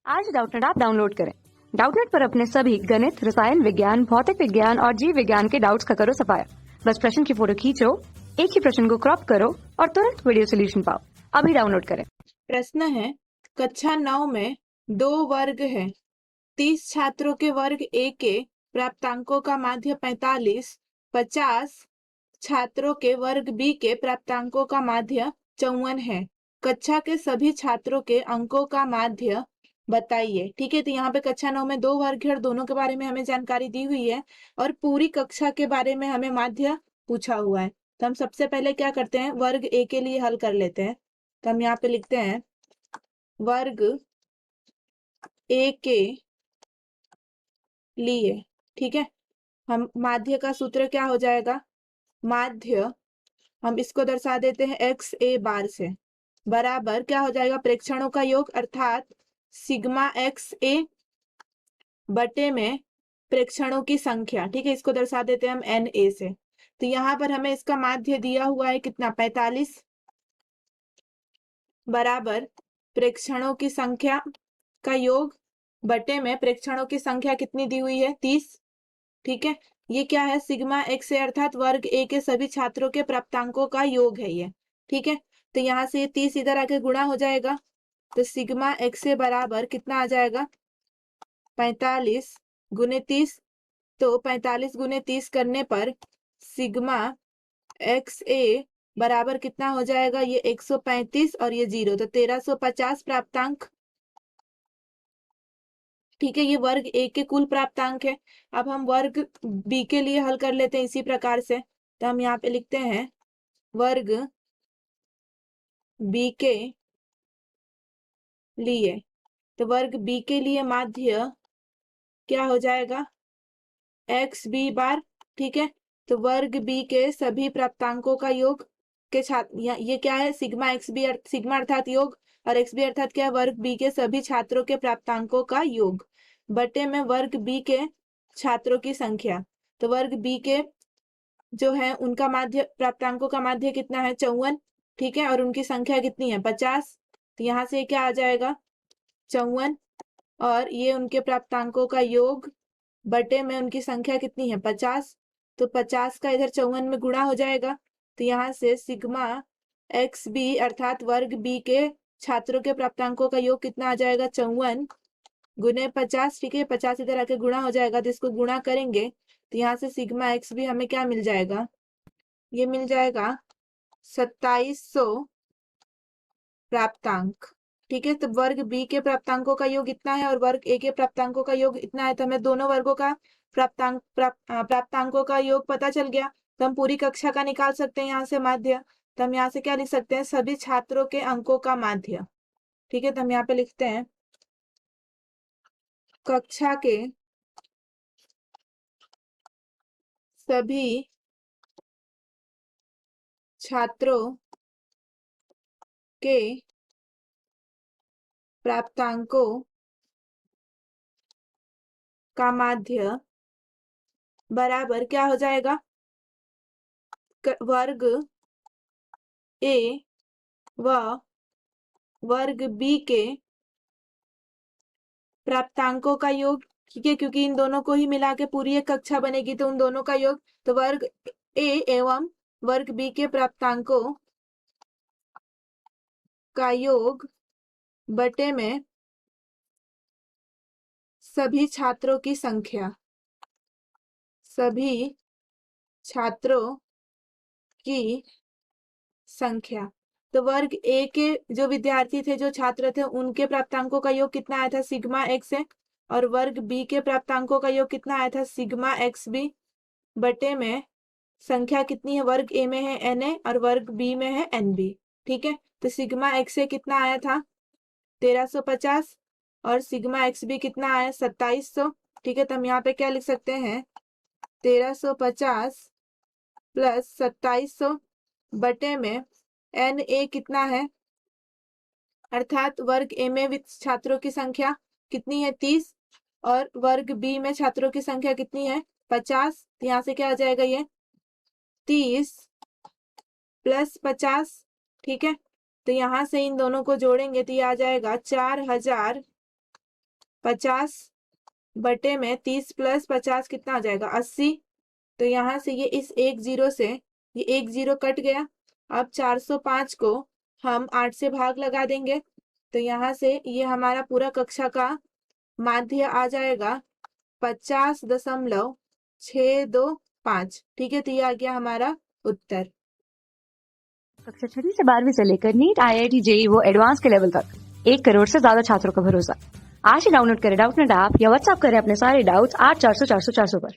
आज Doubtnut app download करें। Doubtnut पर अपने सभी गणित, रसायन विज्ञान, भौतिक विज्ञान और जीव विज्ञान के डाउट्स का करो सफाया। बस प्रश्न की फोटो खींचो, एक ही प्रश्न को क्रॉप करो और तुरंत वीडियो सोल्यूशन पाओ। अभी डाउनलोड करें। प्रश्न है, कक्षा 9 में 2 वर्ग है। 30 छात्रों के वर्ग ए के प्राप्तांकों का माध्य 45, 50 छात्रों के वर्ग बी के प्राप्तांकों का माध्य 54 है। कक्षा के सभी छात्रों के अंकों का माध्य बताइए। ठीक है, तो यहाँ पे कक्षा 9 में 2 वर्ग है और दोनों के बारे में हमें जानकारी दी हुई है और पूरी कक्षा के बारे में हमें माध्य पूछा हुआ है। तो हम सबसे पहले क्या करते हैं, वर्ग ए के लिए हल कर लेते हैं। तो हम यहाँ पे लिखते हैं वर्ग ए के लिए। ठीक है, हम माध्य का सूत्र क्या हो जाएगा, माध्य हम इसको दर्शा देते हैं एक्स ए बार से, बराबर क्या हो जाएगा, प्रेक्षणों का योग अर्थात सिग्मा एक्स ए बटे में प्रेक्षणों की संख्या। ठीक है, इसको दर्शा देते हैं हम एन ए से। तो यहाँ पर हमें इसका माध्य दिया हुआ है कितना, 45, बराबर प्रेक्षणों की संख्या का योग बटे में प्रेक्षणों की संख्या कितनी दी हुई है, 30। ठीक है, ये क्या है, सिग्मा एक्स ए अर्थात वर्ग ए के सभी छात्रों के प्राप्तांकों का योग है ये। ठीक है, तो यहाँ से ये 30 इधर आके गुणा हो जाएगा, तो सिग्मा एक्स ए बराबर कितना आ जाएगा, 45 गुने 30। तो 45 गुने 30 करने पर सिग्मा एक्स ए बराबर कितना हो जाएगा, ये 135 और ये 0, तो 1350 प्राप्तांक। ठीक है, ये वर्ग ए के कुल प्राप्तांक है। अब हम वर्ग बी के लिए हल कर लेते हैं इसी प्रकार से। तो हम यहाँ पे लिखते हैं वर्ग बी के लिए। तो वर्ग बी के लिए माध्य क्या हो जाएगा, एक्स बी बार। ठीक है, तो वर्ग बी के सभी प्राप्तांकों का योग के छात्र, ये क्या है, सिग्मा एक्स बी, सिग्मा अर्थात योग और एक्स बी अर्थात क्या है, वर्ग बी के सभी छात्रों के प्राप्तांकों का योग बटे में वर्ग बी के छात्रों की संख्या। तो वर्ग बी के जो है उनका माध्य, प्राप्तांकों का माध्य कितना है, 54। ठीक है, और उनकी संख्या कितनी है, 50। तो यहाँ से क्या आ जाएगा, 54 और ये उनके प्राप्तांकों का योग बटे में उनकी संख्या कितनी है, 50। तो 50 का इधर 54 में गुणा हो जाएगा। तो यहाँ से सिग्मा एक्स बी अर्थात वर्ग बी के छात्रों के प्राप्तांकों का योग कितना आ जाएगा, 54 गुने 50। ठीक है, 50 इधर आके गुणा हो जाएगा, तो इसको गुणा करेंगे तो यहाँ से सिग्मा एक्स भी हमें क्या मिल जाएगा, ये मिल जाएगा 2700 प्राप्तांक। ठीक है, तो वर्ग बी के प्राप्तांकों का योग इतना है और वर्ग ए के प्राप्तांकों का योग इतना है। तो हमें दोनों वर्गों का प्राप्तांकों का योग पता चल गया, तो हम पूरी कक्षा का निकाल सकते हैं यहाँ से माध्य। तो हम यहाँ से क्या लिख सकते हैं, सभी छात्रों के अंकों का माध्य। ठीक है, तो हम यहाँ पे लिखते हैं कक्षा के सभी छात्रों के प्राप्तांकों का माध्य बराबर क्या हो जाएगा, वर्ग ए व वर्ग बी के प्राप्तांकों का योग। ठीक है, क्योंकि इन दोनों को ही मिला के पूरी एक कक्षा बनेगी, तो उन दोनों का योग, तो वर्ग ए एवं वर्ग बी के प्राप्तांकों का योग बटे में सभी छात्रों की संख्या, सभी छात्रों की संख्या। तो वर्ग ए के जो विद्यार्थी थे, जो छात्र थे, उनके प्राप्तांकों का योग कितना आया था, सिग्मा एक्स है, और वर्ग बी के प्राप्तांकों का योग कितना आया था, सिग्मा एक्स बी बटे में संख्या कितनी है, वर्ग ए में है एन ए और वर्ग बी में है एन बी। ठीक है, तो सिग्मा एक्स ए कितना आया था, 1350 और सिग्मा एक्स बी कितना आया, 2700। ठीक है, तो हम यहाँ पे क्या लिख सकते हैं, 1350 प्लस 2700 बटे में एन ए कितना है, अर्थात वर्ग ए में छात्रों की संख्या कितनी है, 30 और वर्ग बी में छात्रों की संख्या कितनी है, 50। तो यहाँ से क्या आ जाएगा, ये 30 प्लस 50। ठीक है, तो यहाँ से इन दोनों को जोड़ेंगे तो ये आ जाएगा 4000 50 बटे में 30 प्लस 50 कितना आ जाएगा 80। तो यहाँ से ये इस 1 0 से ये 1 0 कट गया। अब 405 को हम 8 से भाग लगा देंगे, तो यहाँ से ये हमारा पूरा कक्षा का माध्य आ जाएगा 50.625। ठीक है, तो ये आ गया हमारा उत्तर। कक्षा 6वीं से 12वीं से लेकर नीट, IIT, JEE वो एडवांस के लेवल तक 1 करोड़ से ज्यादा छात्रों का भरोसा। आज ही डाउनलोड करें डाउटनेट ऐप या व्हाट्सएप करें अपने सारे डाउट्स 8400 400 400 पर।